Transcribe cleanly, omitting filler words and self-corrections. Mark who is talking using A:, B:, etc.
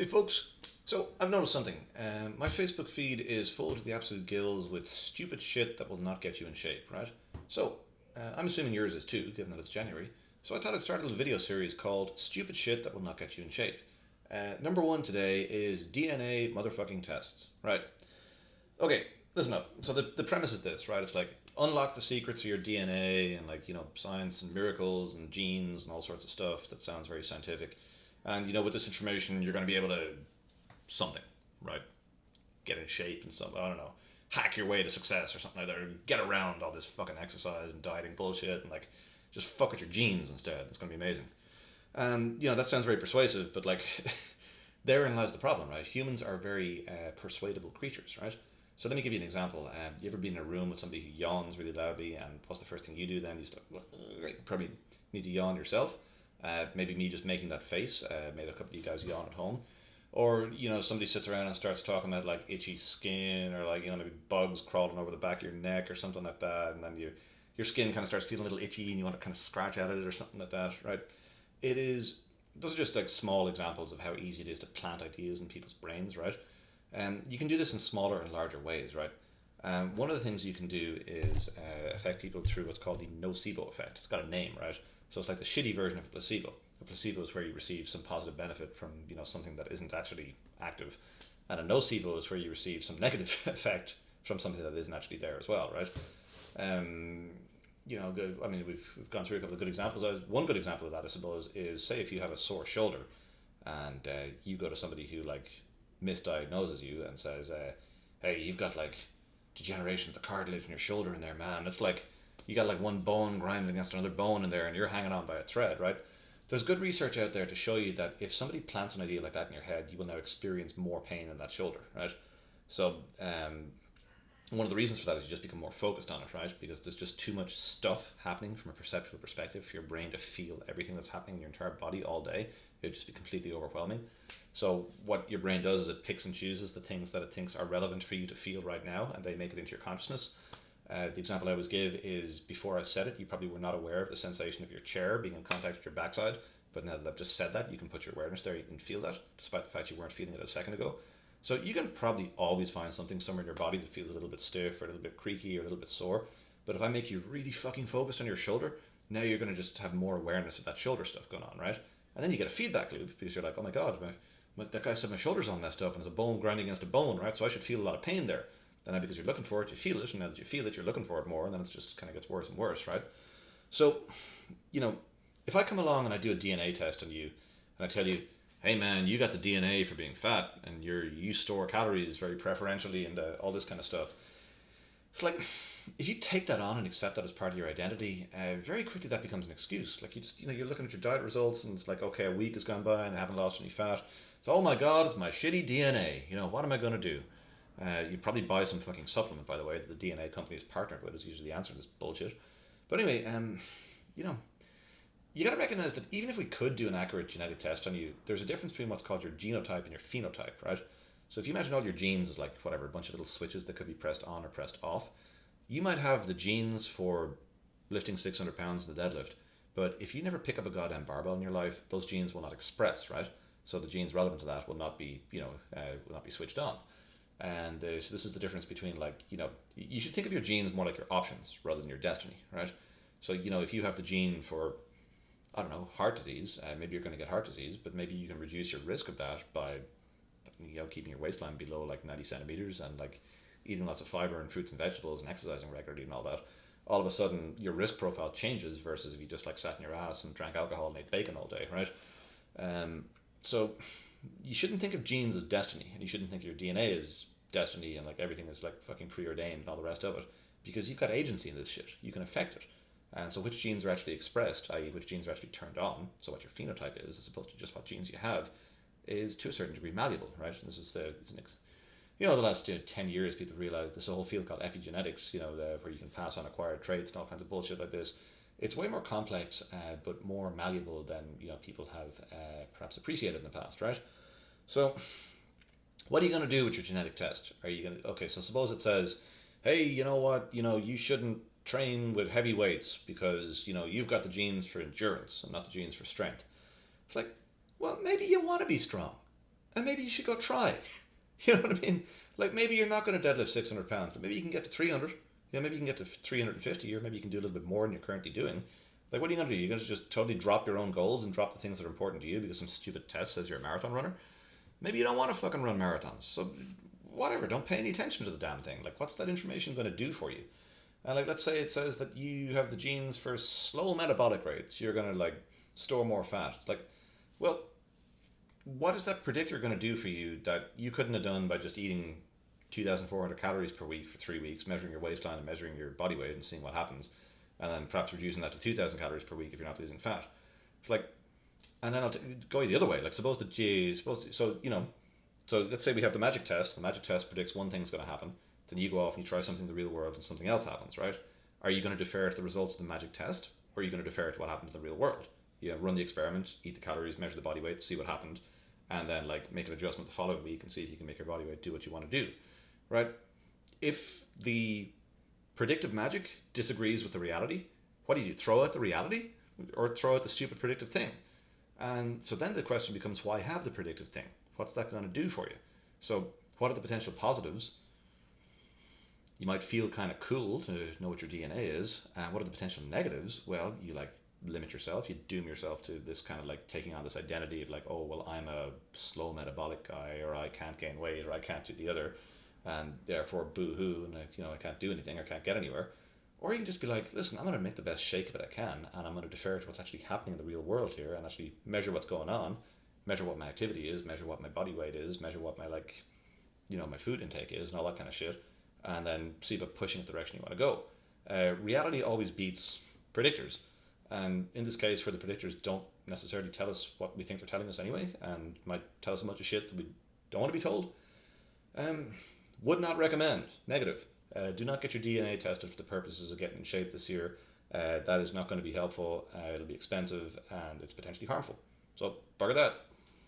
A: Hey folks, so I've noticed something. My Facebook feed is full to the absolute gills with stupid shit that will not get you in shape, right? So, I'm assuming yours is too, given that it's January. So I thought I'd start a little video series called Stupid Shit That Will Not Get You in Shape. Number one today is DNA motherfucking tests, right? Okay, listen up. So the premise is this, right? It's like unlock the secrets of your DNA and like, science and miracles and genes and all sorts of stuff that sounds very scientific. And with this information, you're going to be able to something, right? Get in shape and something. I don't know. Hack your way to success or something like that. Or get around all this fucking exercise and dieting bullshit and like just fuck with your genes instead. It's going to be amazing. And that sounds very persuasive, but like therein lies the problem, right? Humans are very persuadable creatures, right? So let me give you an example. You ever been in a room with somebody who yawns really loudly, and what's the first thing you do then? You just like probably need to yawn yourself. Maybe me just making that face made a couple of you guys yawn at home. Or somebody sits around and starts talking about like itchy skin, or like maybe bugs crawling over the back of your neck or something like that, and then your skin kind of starts feeling a little itchy, and you want to kind of scratch at it or something like that, right? It is Those are just like small examples of how easy it is to plant ideas in people's brains, right? And you can do this in smaller and larger ways, right? One of the things you can do is affect people through what's called the nocebo effect. It's got a name, right? So it's like the shitty version of a placebo. A placebo is where you receive some positive benefit from something that isn't actually active, and a nocebo is where you receive some negative effect from something that isn't actually there as well, right? Um, I mean, we've gone through a couple of good examples. One good example of that, I suppose, is say if you have a sore shoulder, and you go to somebody who like misdiagnoses you and says, "Hey, you've got like degeneration of the cartilage in your shoulder in there, man. It's like you got like one bone grinding against another bone in there, and you're hanging on by a thread, right?" There's good research out there to show you that if somebody plants an idea like that in your head, you will now experience more pain in that shoulder, right? So, one of the reasons for that is you just become more focused on it, right? Because there's just too much stuff happening from a perceptual perspective for your brain to feel everything that's happening in your entire body all day. It would just be completely overwhelming. So what your brain does is it picks and chooses the things that it thinks are relevant for you to feel right now, and they make it into your consciousness. The example I always give is before I said it, you probably were not aware of the sensation of your chair being in contact with your backside. But now that I've just said that, you can put your awareness there, you can feel that, despite the fact you weren't feeling it a second ago. So you can probably always find something somewhere in your body that feels a little bit stiff or a little bit creaky or a little bit sore. But if I make you really fucking focused on your shoulder, now you're going to just have more awareness of that shoulder stuff going on, right? And then you get a feedback loop because you're like, oh my god, that guy said my shoulder's all messed up and there's a bone grinding against a bone, right? So I should feel a lot of pain there. Then now because you're looking for it, you feel it, and now that you feel it, you're looking for it more, and then it just kind of gets worse and worse, right? So, you know, if I come along and I do a DNA test on you, and I tell you, hey man, you got the DNA for being fat, and you store calories very preferentially, and all this kind of stuff. It's like if you take that on and accept that as part of your identity, very quickly that becomes an excuse. Like you just you're looking at your diet results, and it's like, okay, a week has gone by and I haven't lost any fat. So oh my god, it's my shitty DNA. What am I going to do? You'd probably buy some fucking supplement, by the way, that the DNA company is partnered with. Is usually the answer to this bullshit. But anyway, you know, you got to recognize that even if we could do an accurate genetic test on you, there's a difference between what's called your genotype and your phenotype, right? So if you imagine all your genes as like whatever, a bunch of little switches that could be pressed on or pressed off, you might have the genes for lifting 600 pounds in the deadlift, but if you never pick up a goddamn barbell in your life, those genes will not express, right? So the genes relevant to that will not be, will not be switched on. And so this is the difference between like, you should think of your genes more like your options rather than your destiny, right? So, if you have the gene for I don't know, heart disease. Maybe you're going to get heart disease, but maybe you can reduce your risk of that by, keeping your waistline below like 90 centimeters and like eating lots of fiber and fruits and vegetables and exercising regularly and all that. All of a sudden, your risk profile changes versus if you just like sat in your ass and drank alcohol and ate bacon all day, right? Um, so you shouldn't think of genes as destiny, and you shouldn't think of your DNA as destiny and like everything is like fucking preordained and all the rest of it, because you've got agency in this shit. You can affect it. And so, which genes are actually expressed, i.e., which genes are actually turned on, so what your phenotype is, as opposed to just what genes you have, is to a certain degree malleable, right? And the last 10 years, people realized this whole field called epigenetics, where you can pass on acquired traits and all kinds of bullshit like this. It's way more complex, but more malleable than people have perhaps appreciated in the past, right? So, what are you going to do with your genetic test? Are you going to okay? So suppose it says, hey, you know what? You shouldn't train with heavy weights because you've got the genes for endurance and not the genes for strength. It's like, well, maybe you want to be strong, and maybe you should go try. You know what I mean? Like maybe you're not going to deadlift 600 pounds, but maybe you can get to 300. Yeah, maybe you can get to 350, or maybe you can do a little bit more than you're currently doing. Like, what are you going to do? You're going to just totally drop your own goals and drop the things that are important to you because some stupid test says you're a marathon runner? Maybe you don't want to fucking run marathons. So, whatever, don't pay any attention to the damn thing. Like, what's that information going to do for you? And, like, let's say it says that you have the genes for slow metabolic rates. You're going to, like, store more fat. Like, well, what is that predictor going to do for you that you couldn't have done by just eating 2,400 calories per week for 3 weeks, measuring your waistline and measuring your body weight and seeing what happens, and then perhaps reducing that to 2,000 calories per week if you're not losing fat? It's like, and then go the other way. Like, suppose that so let's say we have the magic test. The magic test predicts one thing's going to happen. Then you go off and you try something in the real world and something else happens, right? Are you going to defer to the results of the magic test, or are you going to defer to what happened in the real world? You know, run the experiment, eat the calories, measure the body weight, see what happened, and then like make an adjustment the following week and see if you can make your body weight do what you want to do, right? If the predictive magic disagrees with the reality, what do? Throw out the reality or throw out the stupid predictive thing? And so then the question becomes, why have the predictive thing? What's that going to do for you? So what are the potential positives? You might feel kind of cool to know what your DNA is. And what are the potential negatives? Well, you like limit yourself, you doom yourself to this kind of like taking on this identity of like, oh, well, I'm a slow metabolic guy, or I can't gain weight, or I can't do the other, and therefore boo-hoo, and I can't do anything or can't get anywhere. Or you can just be like, listen, I'm going to make the best shake of it I can, and I'm going to defer to what's actually happening in the real world here, and actually measure what's going on, measure what my activity is, measure what my body weight is, measure what my my food intake is, and all that kind of shit, and then see about pushing it the direction you want to go. Reality always beats predictors, and in this case, where the predictors don't necessarily tell us what we think they're telling us anyway, and might tell us a bunch of shit that we don't want to be told. Would not recommend. Negative. Do not get your DNA tested for the purposes of getting in shape this year. That is not going to be helpful. It'll be expensive and it's potentially harmful. So, bugger that.